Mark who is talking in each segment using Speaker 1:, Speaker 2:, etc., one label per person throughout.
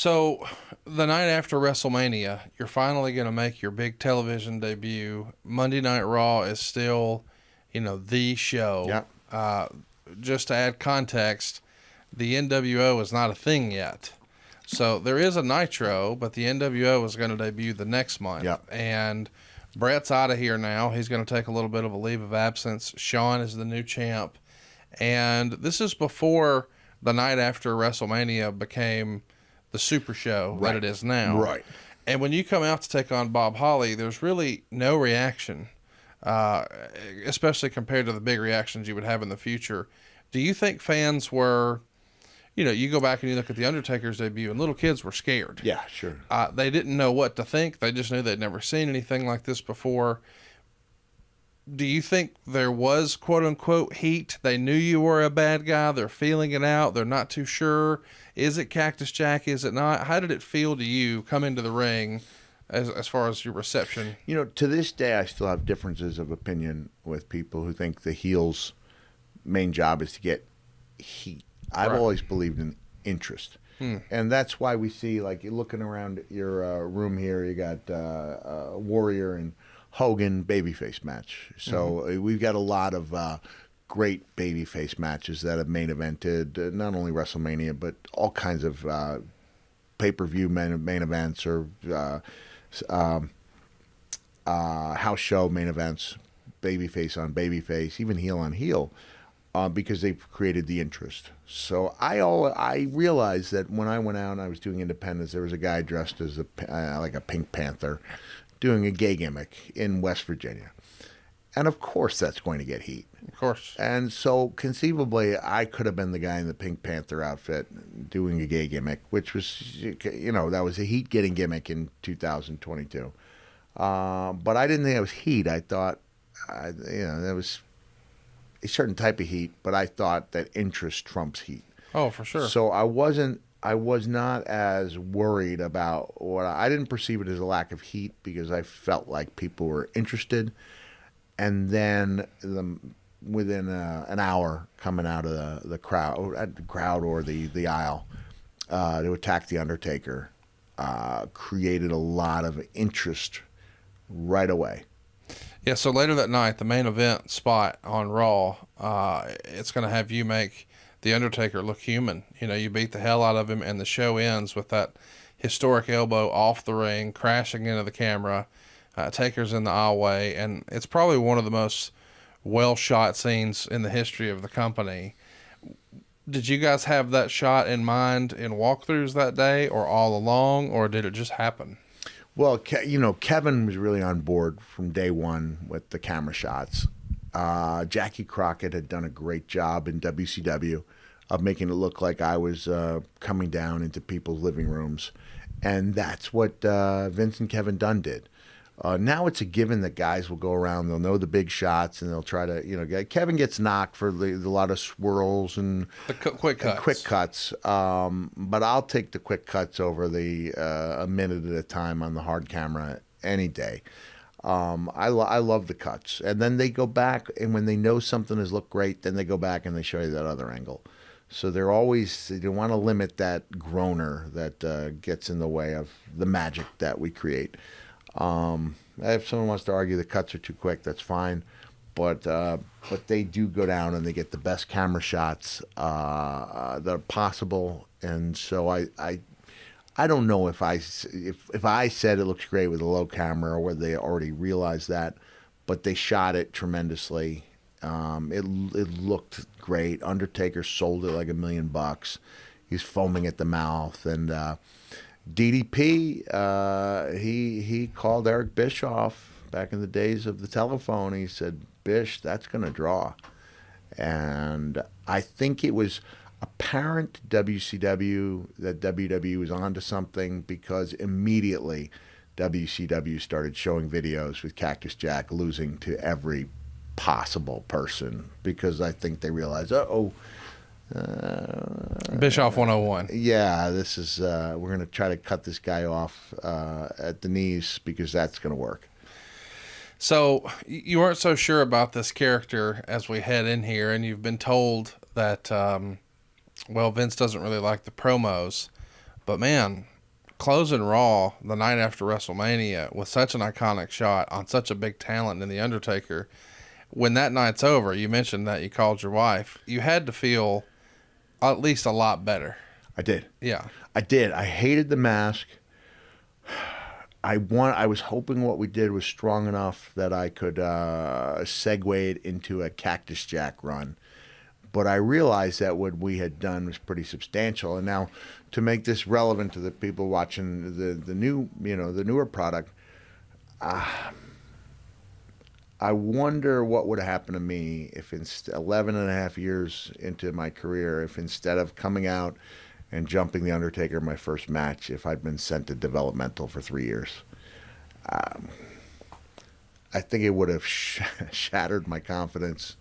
Speaker 1: So, the night after WrestleMania, you're finally going to make your big television debut. Monday Night Raw is still, the show.
Speaker 2: Yeah.
Speaker 1: Just to add context, the NWO is not a thing yet. So, there is a Nitro, but the NWO is going to debut the next month.
Speaker 2: Yeah.
Speaker 1: And Brett's out of here now. He's going to take a little bit of a leave of absence. Shawn is the new champ. And this is before the night after WrestleMania became the super show that it is now.
Speaker 2: Right.
Speaker 1: And when you come out to take on Bob Holly, there's really no reaction, especially compared to the big reactions you would have in the future. Do you think fans were, you go back and you look at the Undertaker's debut and little kids were scared.
Speaker 2: Yeah, sure.
Speaker 1: They didn't know what to think. They just knew they'd never seen anything like this before. Do you think there was quote unquote heat? They knew you were a bad guy. They're feeling it out. They're not too sure. Is it Cactus Jack? Is it not? How did it feel to you come into the ring as far as your reception?
Speaker 2: To this day, I still have differences of opinion with people who think the heel's main job is to get heat. I've always believed in interest. And that's why we see, like, you're looking around your room here, you got Warrior and Hogan babyface match. So we've got a lot of great babyface matches that have main evented not only WrestleMania but all kinds of pay-per-view main events or house show main events, babyface on babyface, even heel on heel, because they've created the interest. So I realized that when I went out and I was doing independence, there was a guy dressed as like a Pink Panther doing a gay gimmick in West Virginia. And of course that's going to get heat.
Speaker 1: Of course.
Speaker 2: And so conceivably I could have been the guy in the Pink Panther outfit doing a gay gimmick, which was, that was a heat-getting gimmick in 2022. But I didn't think it was heat. I thought, there was a certain type of heat, but I thought that interest trumps heat.
Speaker 1: Oh, for sure.
Speaker 2: So I was not as worried about I didn't perceive it as a lack of heat because I felt like people were interested. And then within an hour coming out of the crowd or the aisle to attack The Undertaker created a lot of interest right away.
Speaker 1: Yeah, so later that night, the main event spot on Raw, it's going to have you make The Undertaker look human. You beat the hell out of him, and the show ends with that historic elbow off the ring, crashing into the camera. Taker's in the aisleway, and it's probably one of the most well-shot scenes in the history of the company. Did you guys have that shot in mind in walkthroughs that day, or all along, or did it just happen?
Speaker 2: Well, Kevin was really on board from day one with the camera shots. Jackie Crockett had done a great job in WCW of making it look like I was coming down into people's living rooms. And that's what Vince and Kevin Dunn did. Now it's a given that guys will go around, they'll know the big shots, and they'll try to, Kevin gets knocked for a lot of swirls and
Speaker 1: the quick cuts.
Speaker 2: But I'll take the quick cuts over the a minute at a time on the hard camera any day. I love the cuts. And then they go back, and when they know something has looked great, then they go back and they show you that other angle. So they want to limit that groaner that gets in the way of the magic that we create. If someone wants to argue the cuts are too quick, that's fine. But they do go down and they get the best camera shots that are possible. And so I don't know if I said it looks great with a low camera or whether they already realized that, but they shot it tremendously. It looked great. Undertaker sold it like $1 million. He's foaming at the mouth, and DDP, he called Eric Bischoff back in the days of the telephone. He said, "Bish, that's going to draw." And I think it was apparent to WCW that WWE was onto something, because immediately WCW started showing videos with Cactus Jack losing to every possible person, because I think they realized,
Speaker 1: Bischoff 101.
Speaker 2: Yeah, this is we're going to try to cut this guy off at the knees, because that's going to work.
Speaker 1: So you weren't so sure about this character as we head in here, and you've been told that, Vince doesn't really like the promos. But man, closing Raw the night after WrestleMania with such an iconic shot on such a big talent in the Undertaker. When that night's over, you mentioned that you called your wife. You had to feel at least a lot better.
Speaker 2: I did.
Speaker 1: Yeah.
Speaker 2: I did. I hated the mask. I was hoping what we did was strong enough that I could segue it into a Cactus Jack run. But I realized that what we had done was pretty substantial. And now, to make this relevant to the people watching the new, the newer product, I wonder what would have happened to me if 11 and a half years into my career, if instead of coming out and jumping the Undertaker in my first match, if I'd been sent to developmental for 3 years. I think it would have shattered my confidence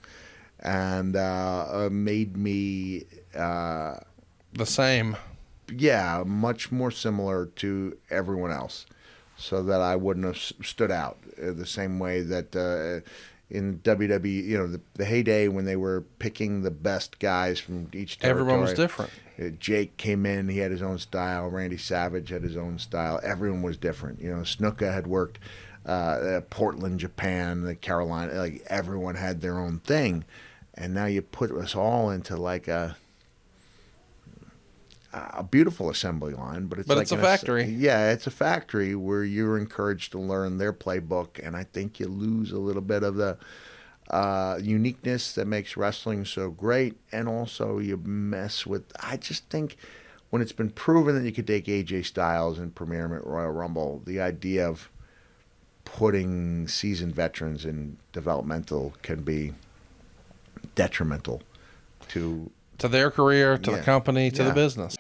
Speaker 2: and made me
Speaker 1: the same.
Speaker 2: Yeah, much more similar to everyone else, so that I wouldn't have stood out the same way that in WWE, the heyday when they were picking the best guys from each territory.
Speaker 1: Everyone was different.
Speaker 2: Jake came in, he had his own style. Randy Savage had his own style. Everyone was different. Snuka had worked Portland, Japan, the Carolina. Like, everyone had their own thing. And now you put us all into like a beautiful assembly line, but it's
Speaker 1: a factory.
Speaker 2: Yeah, it's a factory where you're encouraged to learn their playbook, and I think you lose a little bit of the uniqueness that makes wrestling so great, and also you mess with. I just think when it's been proven that you could take AJ Styles and Premier him at Royal Rumble, the idea of putting seasoned veterans in developmental can be detrimental to
Speaker 1: their career, to the company, to the business.